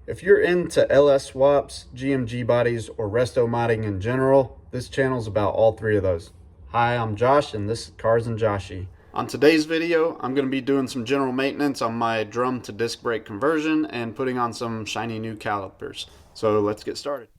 If you're into LS swaps, GMG bodies, or resto modding in general, this channel is about all three of those. Hi, I'm Josh, and this is Cars and Joshy. On today's video, I'm going to be doing some general maintenance on my drum to disc brake conversion and putting on some shiny new calipers. So let's get started.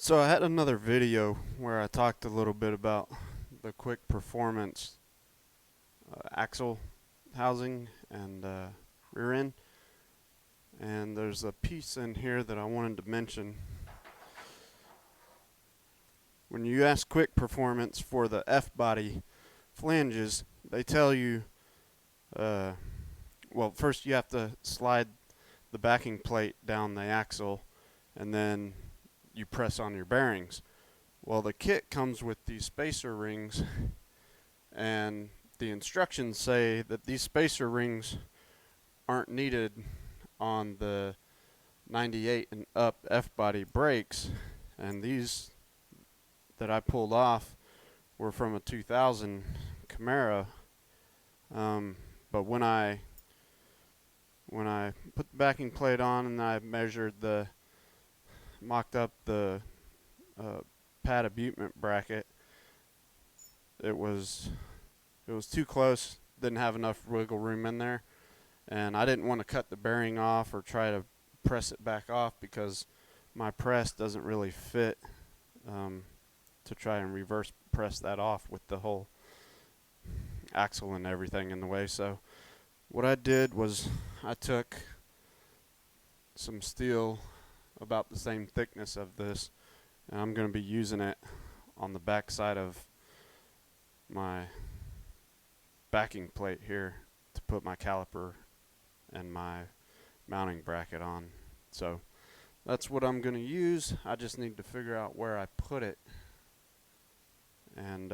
So I had another video where I talked a little bit about the quick performance axle housing and rear end, and there's a piece in here that I wanted to mention. When you ask quick performance for the F-body flanges, they tell you, well, first you have to slide the backing plate down the axle and then you press on your bearings. Well, the kit comes with these spacer rings, and the instructions say that these spacer rings aren't needed on the 98 and up F-body brakes, and these that I pulled off were from a 2000 Camino. But when I put the backing plate on and I mocked up the pad abutment bracket, it was too close, didn't have enough wiggle room in there, and I didn't want to cut the bearing off or try to press it back off because my press doesn't really fit to try and reverse press that off with the whole axle and everything in the way. So what I did was I took some steel about the same thickness of this, and I'm going to be using it on the back side of my backing plate here to put my caliper and my mounting bracket on. So that's what I'm going to use. I just need to figure out where I put it and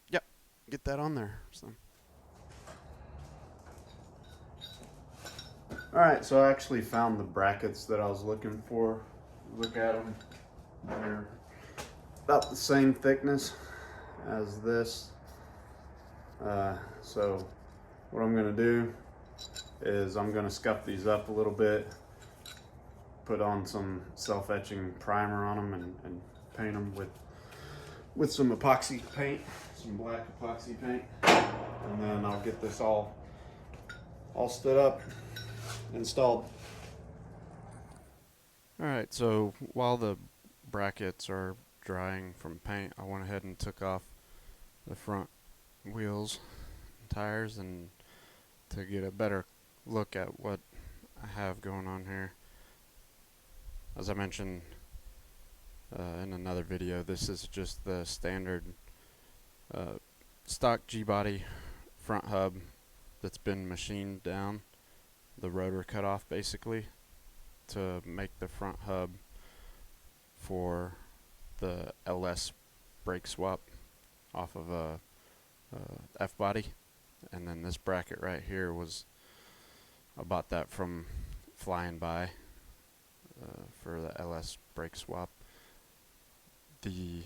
yep, get that on there. So alright, so I actually found the brackets that I was looking for. Look at them. They're about the same thickness as this. So what I'm going to do is I'm going to scuff these up a little bit, put on some self-etching primer on them, and paint them with some epoxy paint, some black epoxy paint, and then I'll get this all stood up, installed. Alright, so while the brackets are drying from paint, I went ahead and took off the front wheels and tires and to get a better look at what I have going on here. As I mentioned in another video, this is just the standard stock G-body front hub that's been machined down, the rotor cut off basically, to make the front hub for the LS brake swap off of a F-body. And then this bracket right here I bought that from Flying By for the LS brake swap. The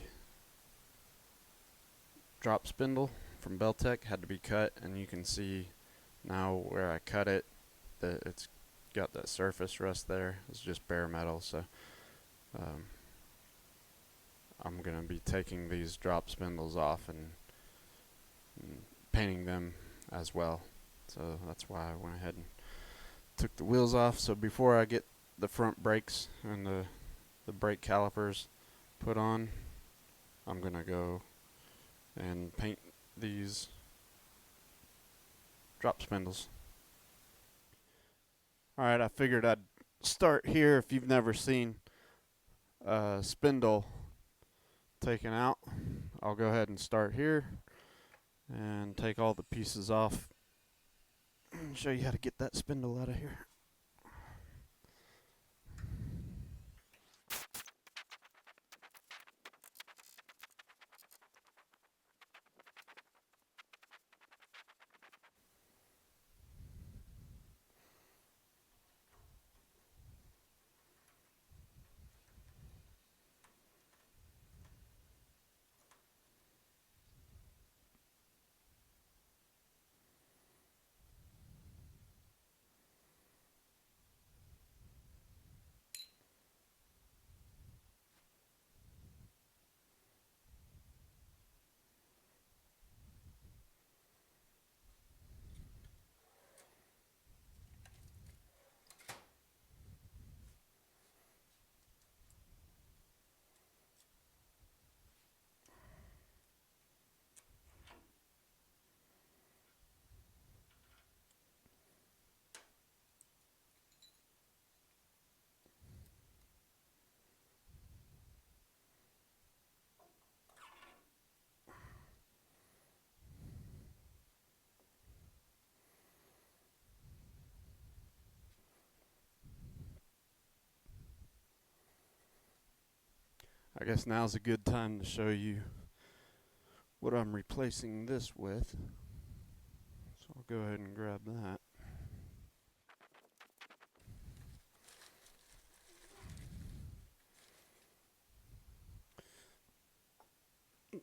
drop spindle from Beltec had to be cut, and you can see now where I cut it that it's got that surface rust there. It's just bare metal, so I'm gonna be taking these drop spindles off and painting them as well. So that's why I went ahead and took the wheels off. So before I get the front brakes and the brake calipers put on, I'm gonna go and paint these drop spindles. Alright, I figured I'd start here. If you've never seen a spindle taken out, I'll go ahead and start here and take all the pieces off and show you how to get that spindle out of here. I guess now's a good time to show you what I'm replacing this with. So I'll go ahead and grab that.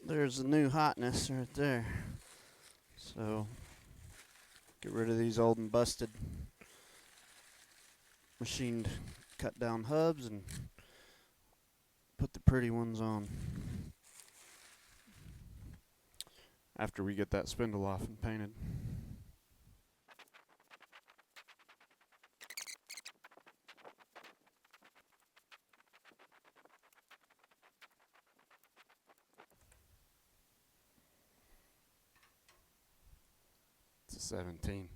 There's the new hotness right there. So get rid of these old and busted machined cut down hubs and put the pretty ones on after we get that spindle off and painted. It's a 17.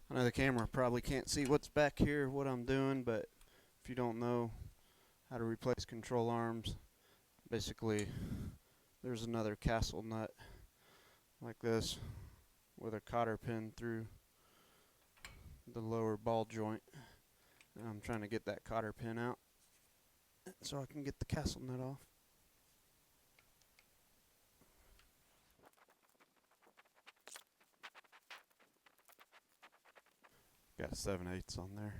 I know the camera probably can't see what's back here, what I'm doing, but if you don't know how to replace control arms, basically there's another castle nut like this with a cotter pin through the lower ball joint. And I'm trying to get that cotter pin out so I can get the castle nut off. Got a 7/8 on there.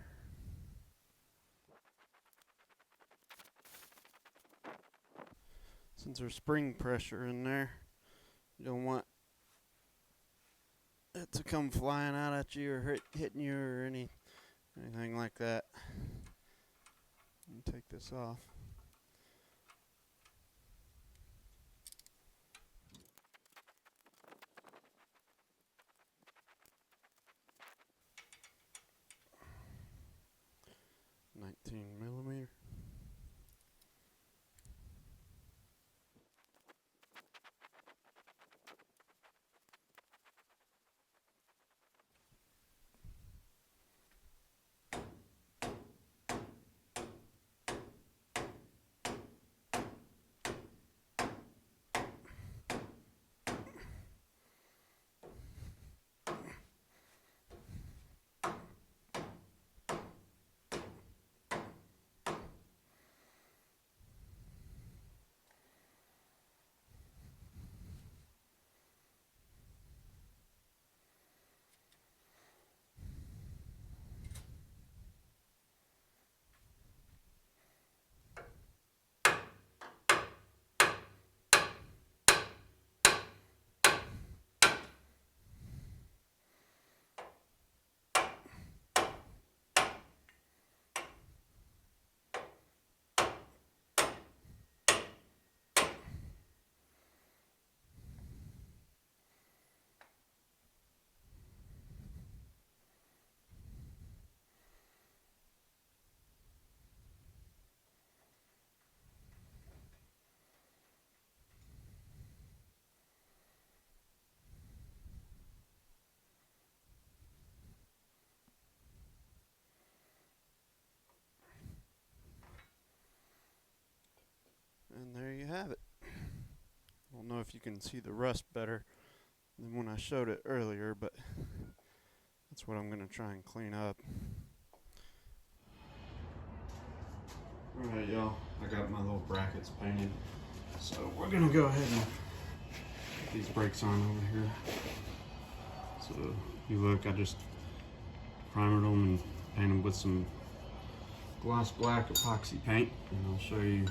Since there's spring pressure in there, you don't want it to come flying out at you or hitting you or anything like that. Let me take this off. $19mm. And there you have it. I don't know if you can see the rust better than when I showed it earlier, but that's what I'm going to try and clean up. Alright y'all, I got my little brackets painted. So we're going to go ahead and put these brakes on over here. So you look, I just primered them and painted them with some gloss black epoxy paint, and I'll show you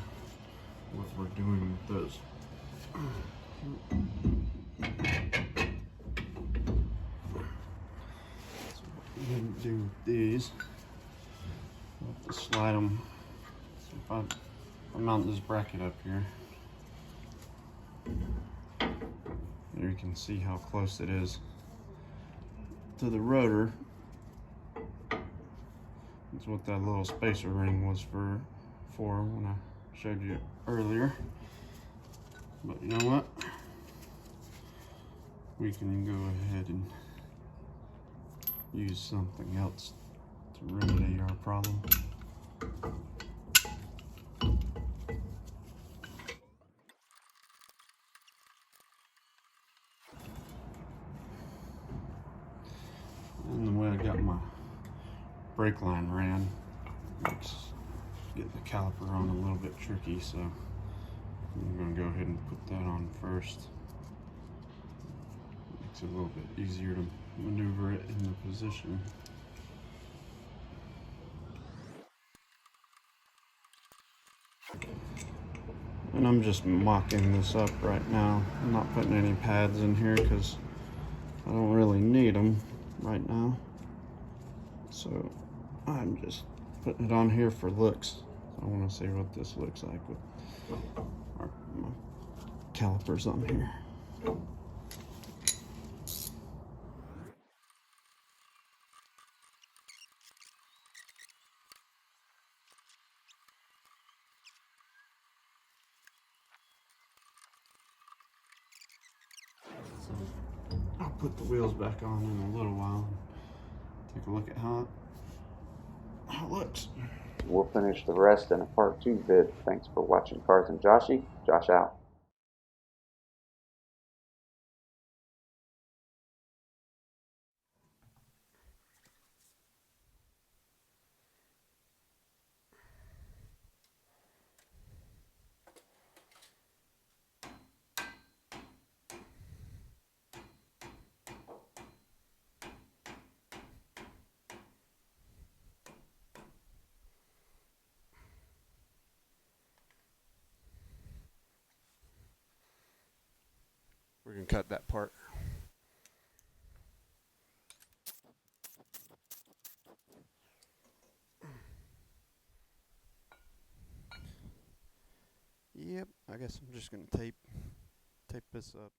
what we're doing with those. So what we're going to do with these, we'll have to slide them. So if I mount this bracket up here, there you can see how close it is to the rotor. That's what that little spacer ring was for when I showed you earlier. But you know what? We can go ahead and use something else to remedy our problem. And the way I got my brake line ran makes getting the caliper on a little bit tricky, so I'm going to go ahead and put that on first. Makes it a little bit easier to maneuver it in the position. And I'm just mocking this up right now. I'm not putting any pads in here because I don't really need them right now. So I'm just putting it on here for looks. I want to see what this looks like with my calipers on here. I'll put the wheels back on in a little while and take a look at how it looks. We'll finish the rest in a part 2 vid. Thanks for watching Cars and Joshy. Josh out. We can cut that part. Yep, I guess I'm just gonna tape this up.